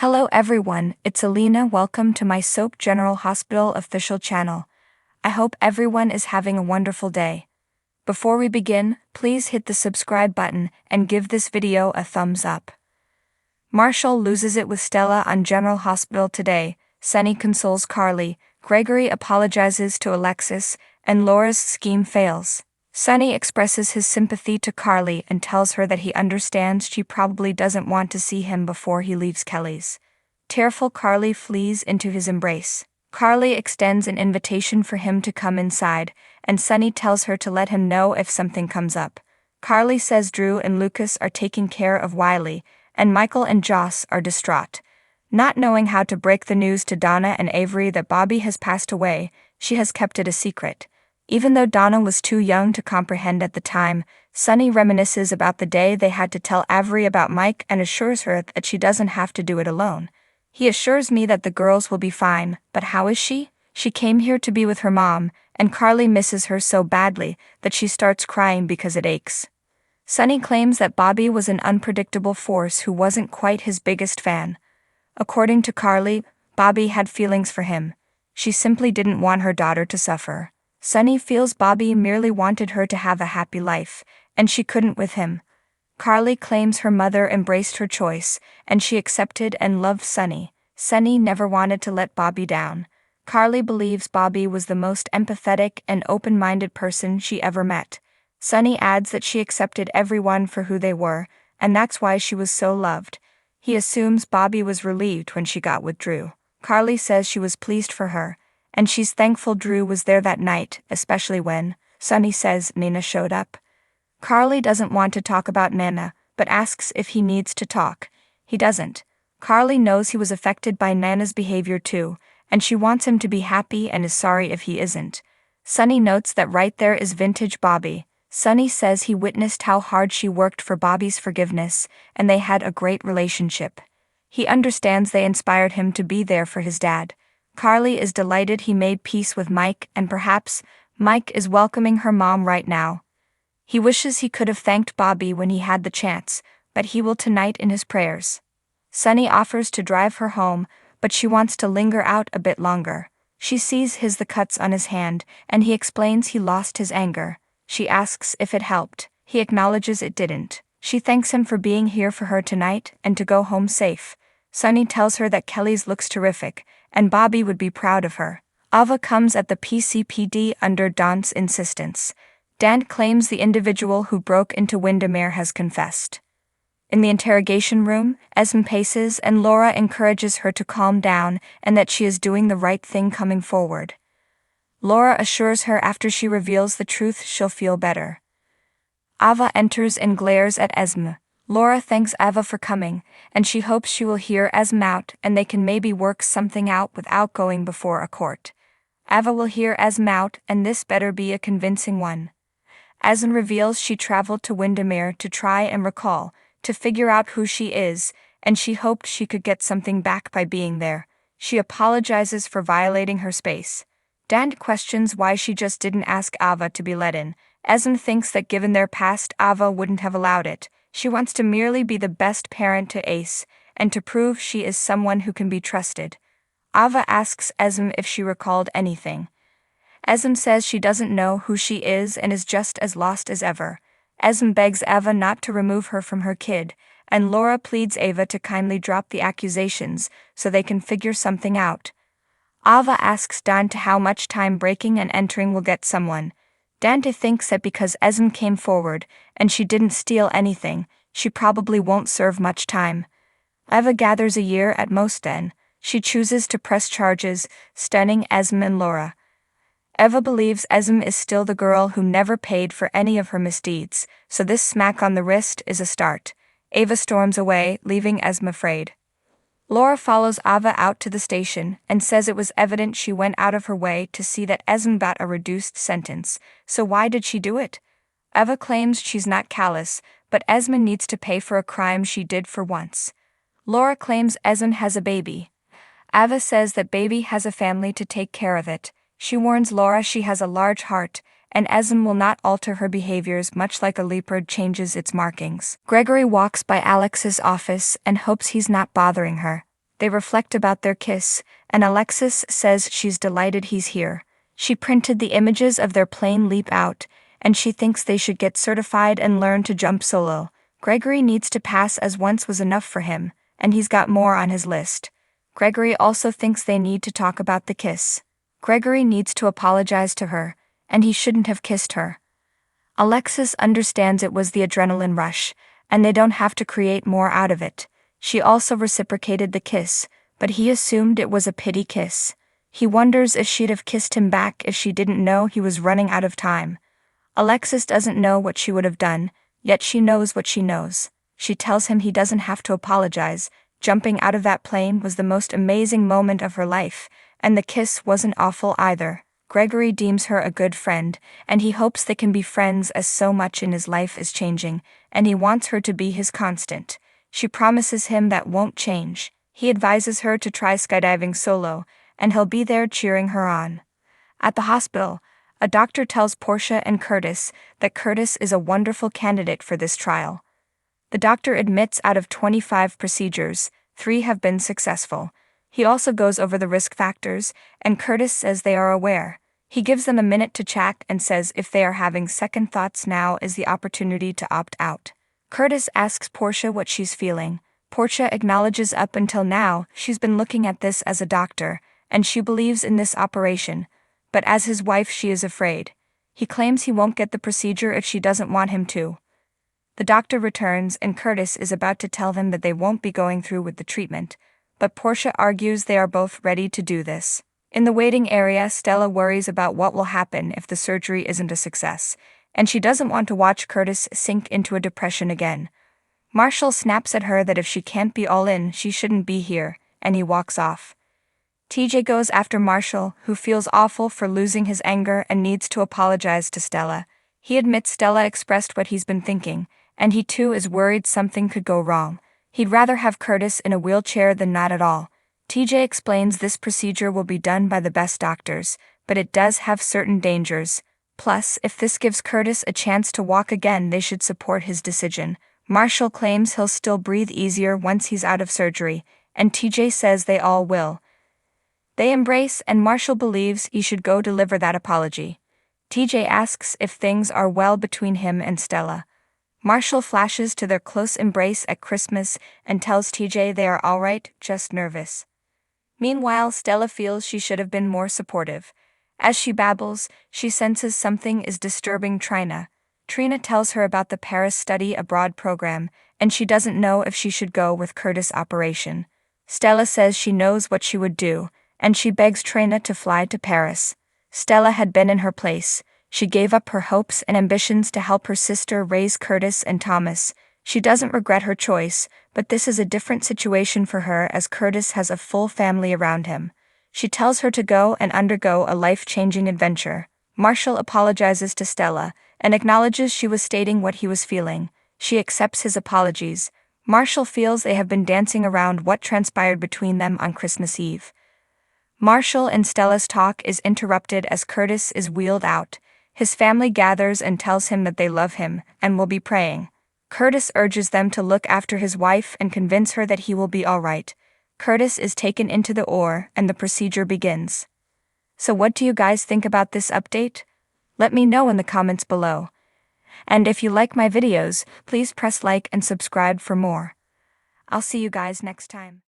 Hello everyone, it's Alina. Welcome to my Soap General Hospital official channel. I hope everyone is having a wonderful day. Before we begin, please hit the subscribe button and give this video a thumbs up. Marshall loses it with Stella on General Hospital today. Sunny consoles Carly, Gregory apologizes to Alexis, and Laura's scheme fails. Sunny expresses his sympathy to Carly and tells her that he understands she probably doesn't want to see him before he leaves Kelly's. Tearful Carly flees into his embrace. Carly extends an invitation for him to come inside, and Sunny tells her to let him know if something comes up. Carly says Drew and Lucas are taking care of Wiley, and Michael and Joss are distraught. Not knowing how to break the news to Donna and Avery that Bobby has passed away, she has kept it a secret. Even though Donna was too young to comprehend at the time, Sunny reminisces about the day they had to tell Avery about Mike and assures her that she doesn't have to do it alone. He assures me that the girls will be fine, but how is she? She came here to be with her mom, and Carly misses her so badly that she starts crying because it aches. Sunny claims that Bobby was an unpredictable force who wasn't quite his biggest fan. According to Carly, Bobby had feelings for him. She simply didn't want her daughter to suffer. Sunny feels Bobby merely wanted her to have a happy life, and she couldn't with him. Carly claims her mother embraced her choice, and she accepted and loved Sunny. Sunny never wanted to let Bobby down. Carly believes Bobby was the most empathetic and open-minded person she ever met. Sunny adds that she accepted everyone for who they were, and that's why she was so loved. He assumes Bobby was relieved when she got with Drew. Carly says she was pleased for her, and she's thankful Drew was there that night, especially when, Sunny says, Nina showed up. Carly doesn't want to talk about Nana, but asks if he needs to talk. He doesn't. Carly knows he was affected by Nana's behavior too, and she wants him to be happy and is sorry if he isn't. Sunny notes that right there is vintage Bobby. Sunny says he witnessed how hard she worked for Bobby's forgiveness, and they had a great relationship. He understands they inspired him to be there for his dad. Carly is delighted he made peace with Mike, and perhaps Mike is welcoming her mom right now. He wishes he could have thanked Bobby when he had the chance, but he will tonight in his prayers. Sunny offers to drive her home, but she wants to linger out a bit longer. She sees the cuts on his hand, and he explains he lost his anger. She asks if it helped. He acknowledges it didn't. She thanks him for being here for her tonight and to go home safe. Sunny tells her that Kelly's looks terrific, and Bobby would be proud of her. Ava comes at the PCPD under Don's insistence. Dan claims the individual who broke into Windermere has confessed. In the interrogation room, Esme paces and Laura encourages her to calm down and that she is doing the right thing coming forward. Laura assures her after she reveals the truth she'll feel better. Ava enters and glares at Esme. Laura thanks Ava for coming, and she hopes she will hear Esme out and they can maybe work something out without going before a court. Ava will hear Esme out, and this better be a convincing one. Esme reveals she traveled to Windermere to try and recall, to figure out who she is, and she hoped she could get something back by being there. She apologizes for violating her space. Dan questions why she just didn't ask Ava to be let in. Esme thinks that given their past, Ava wouldn't have allowed it. She wants to merely be the best parent to Ace, and to prove she is someone who can be trusted. Ava asks Esme if she recalled anything. Esme says she doesn't know who she is and is just as lost as ever. Esme begs Ava not to remove her from her kid, and Laura pleads Ava to kindly drop the accusations so they can figure something out. Ava asks Dante how much time breaking and entering will get someone. Dante thinks that because Esme came forward and she didn't steal anything, she probably won't serve much time. Eva gathers a year at most then. She chooses to press charges, stunning Esme and Laura. Eva believes Esme is still the girl who never paid for any of her misdeeds, so this smack on the wrist is a start. Eva storms away, leaving Esme afraid. Laura follows Ava out to the station and says it was evident she went out of her way to see that Esme got a reduced sentence, so why did she do it? Ava claims she's not callous, but Esme needs to pay for a crime she did for once. Laura claims Esme has a baby. Ava says that baby has a family to take care of it. She warns Laura she has a large heart, and Esme will not alter her behaviors much like a leopard changes its markings. Gregory walks by Alex's office and hopes he's not bothering her. They reflect about their kiss, and Alexis says she's delighted he's here. She printed the images of their plane leap out, and she thinks they should get certified and learn to jump solo. Gregory needs to pass as once was enough for him, and he's got more on his list. Gregory also thinks they need to talk about the kiss. Gregory needs to apologize to her, and he shouldn't have kissed her. Alexis understands it was the adrenaline rush, and they don't have to create more out of it. She also reciprocated the kiss, but he assumed it was a pity kiss. He wonders if she'd have kissed him back if she didn't know he was running out of time. Alexis doesn't know what she would have done, yet she knows what she knows. She tells him he doesn't have to apologize. Jumping out of that plane was the most amazing moment of her life, and the kiss wasn't awful either. Gregory deems her a good friend, and he hopes they can be friends as so much in his life is changing, and he wants her to be his constant. She promises him that won't change. He advises her to try skydiving solo, and he'll be there cheering her on. At the hospital, a doctor tells Portia and Curtis that Curtis is a wonderful candidate for this trial. The doctor admits out of 25 procedures, 3 have been successful. He also goes over the risk factors, and Curtis says they are aware. He gives them a minute to chat and says if they are having second thoughts, now is the opportunity to opt out. Curtis asks Portia what she's feeling. Portia acknowledges up until now she's been looking at this as a doctor, and she believes in this operation, but as his wife she is afraid. He claims he won't get the procedure if she doesn't want him to. The doctor returns and Curtis is about to tell them that they won't be going through with the treatment, but Portia argues they are both ready to do this. In the waiting area, Stella worries about what will happen if the surgery isn't a success, and she doesn't want to watch Curtis sink into a depression again. Marshall snaps at her that if she can't be all in, she shouldn't be here, and he walks off. TJ goes after Marshall, who feels awful for losing his anger and needs to apologize to Stella. He admits Stella expressed what he's been thinking, and he too is worried something could go wrong. He'd rather have Curtis in a wheelchair than not at all. TJ explains this procedure will be done by the best doctors, but it does have certain dangers. Plus, if this gives Curtis a chance to walk again, they should support his decision. Marshall claims he'll still breathe easier once he's out of surgery, and TJ says they all will. They embrace, and Marshall believes he should go deliver that apology. TJ asks if things are well between him and Stella. Marshall flashes to their close embrace at Christmas and tells TJ they are alright, just nervous. Meanwhile, Stella feels she should have been more supportive. As she babbles, she senses something is disturbing Trina. Trina tells her about the Paris study abroad program, and she doesn't know if she should go with Curtis' operation. Stella says she knows what she would do, and she begs Trina to fly to Paris. Stella had been in her place. She gave up her hopes and ambitions to help her sister raise Curtis and Thomas. She doesn't regret her choice, but this is a different situation for her as Curtis has a full family around him. She tells her to go and undergo a life-changing adventure. Marshall apologizes to Stella and acknowledges she was stating what he was feeling. She accepts his apologies. Marshall feels they have been dancing around what transpired between them on Christmas Eve. Marshall and Stella's talk is interrupted as Curtis is wheeled out. His family gathers and tells him that they love him and will be praying. Curtis urges them to look after his wife and convince her that he will be all right. Curtis is taken into the OR and the procedure begins. So what do you guys think about this update? Let me know in the comments below. And if you like my videos, please press like and subscribe for more. I'll see you guys next time.